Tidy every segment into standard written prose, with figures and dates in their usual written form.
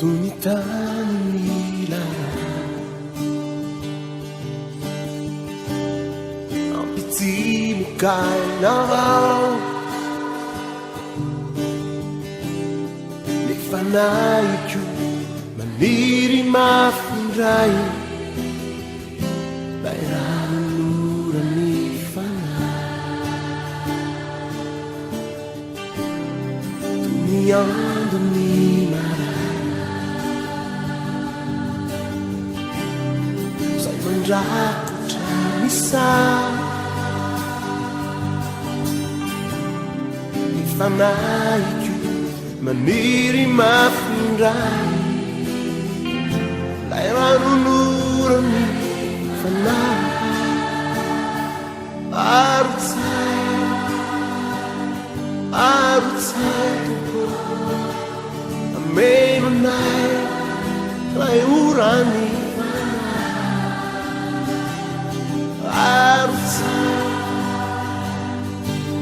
Tunitan nila ang piti mo kay naraw Ni fanay ju maniri mafindray Bayran luran ni fanay Tuniyando ni maray Mandraku bisa Ni fanay ju maniri mafindray Layran unuran ni fanay Arut say tupo Amay manay Layuran ni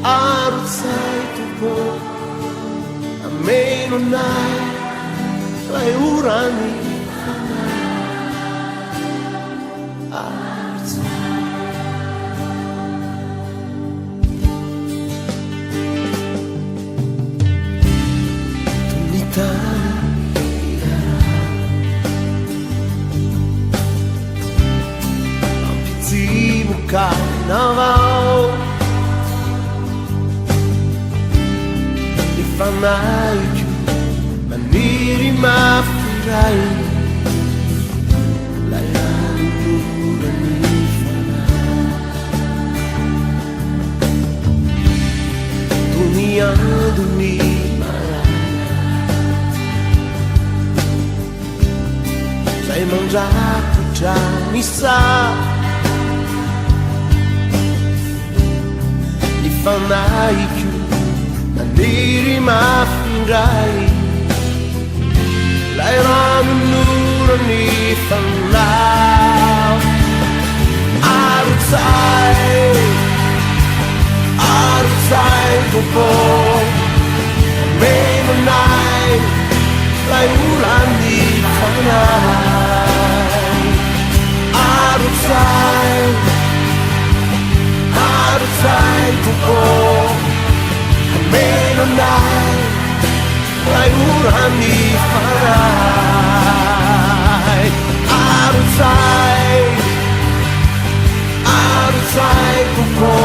Arut say tupo Amay manay Layuran ni Carnaval Ni fanay ju maniri mafindray Layran luran ni fanay Tuniando ni maraya Say mandraku janisa Fanay ju maniri mafindray Layran unuran ni fanay Arut say tupo Amay manay Layuran ni fanay Arut say tupo Amay manay Layuran ni fanay Arut say tupo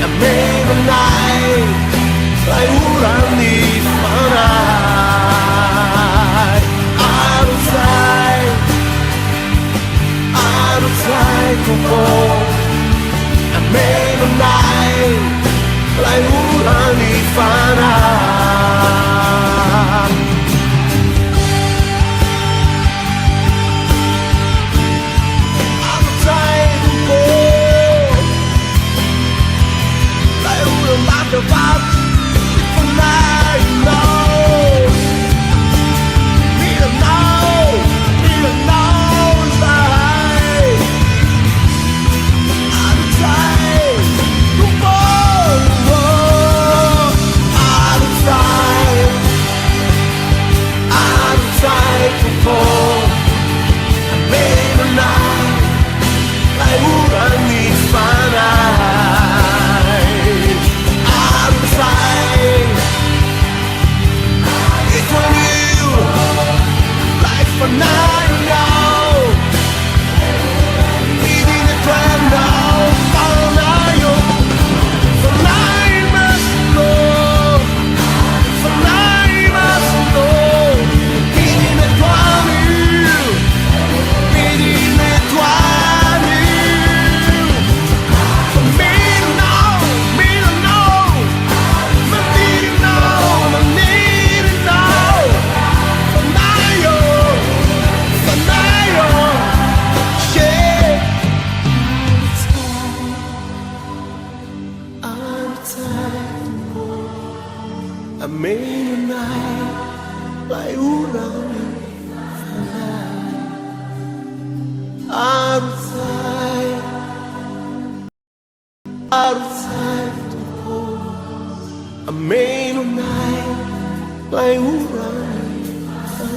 Amay manay Layuran ni fanay Arut say tupo Amay manay Layuran ni fanay Arut say tupo Layuran matapat ni fanay No Need to know Amay manay Layuran ni fanay Arut say tupo Amay manay Layuran ni fanay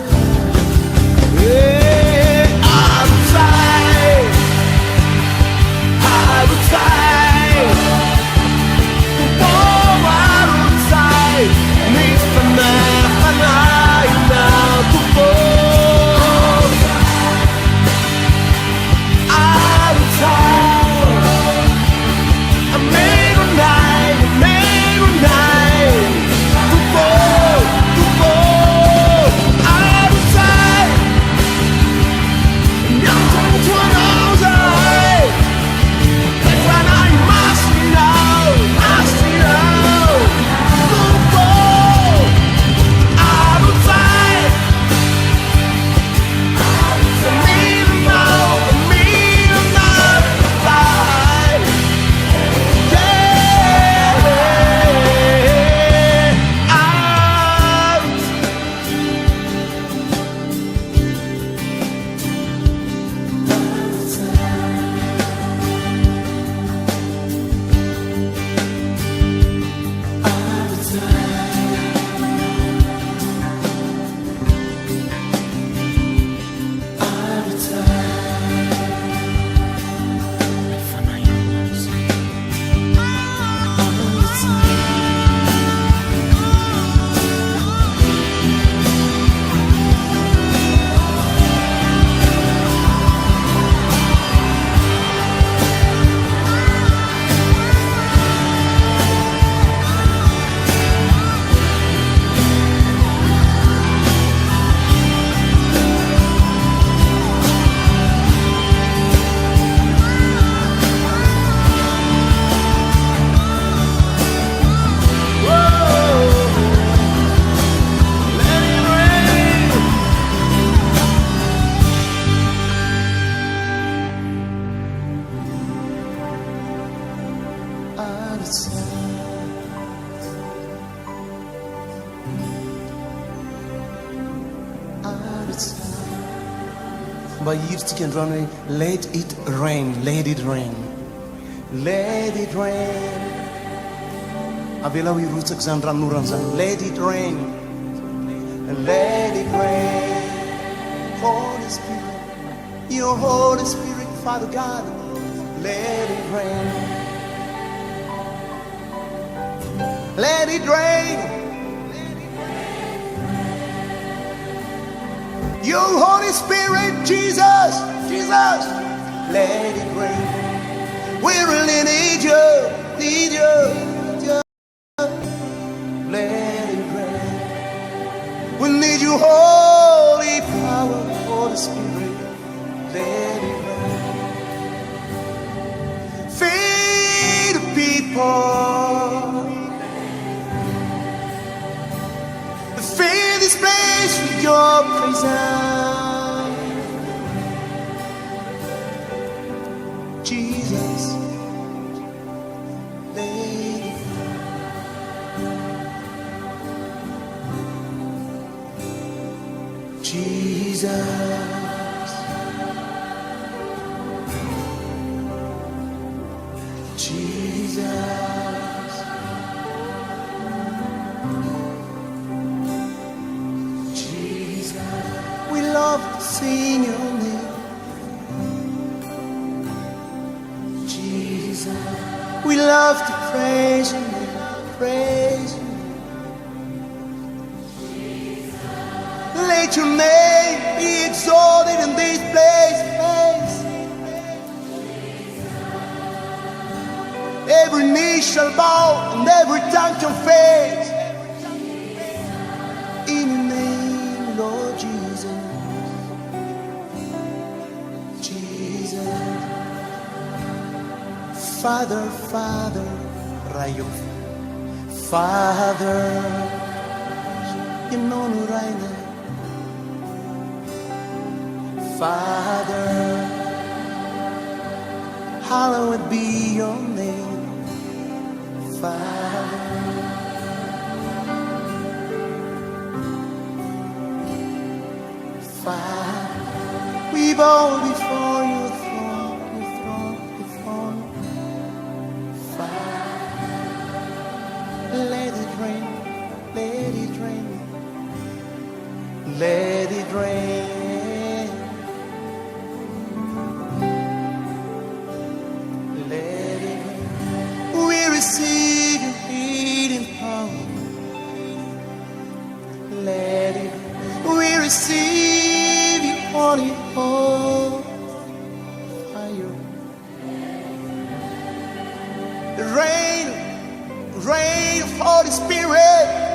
minutes. But you can run away. Let it rain. Let it rain. Let it rain. Avela we roots Alexandra Nuranzan. Let it rain. Let it rain. Holy Spirit. Your Holy Spirit, Father God. Let it rain. Let it rain. Your Holy Spirit, Jesus, Jesus, let it rain. We really need you, need you, need you. Let it rain. We need you, Holy Power, Holy Spirit, let it rain. Feed the people. Fill this place with your presence, Jesus. Lady, Jesus, Jesus. We love to sing your name, Jesus. We love to praise your name, praise your name. Let your name be exalted in this place, Every knee shall bow and every tongue confess. In your name, Lord Jesus. Father, Father, Rayo, Father, you know no right now. Father, hallowed be your name, Father. Father, we bow before your throne, your throne, your throne. Let it rain, let it rain, let it rain, let it rain. We receive your healing power. Let it rain. We receive your holy fire. The rain of Holy Spirit.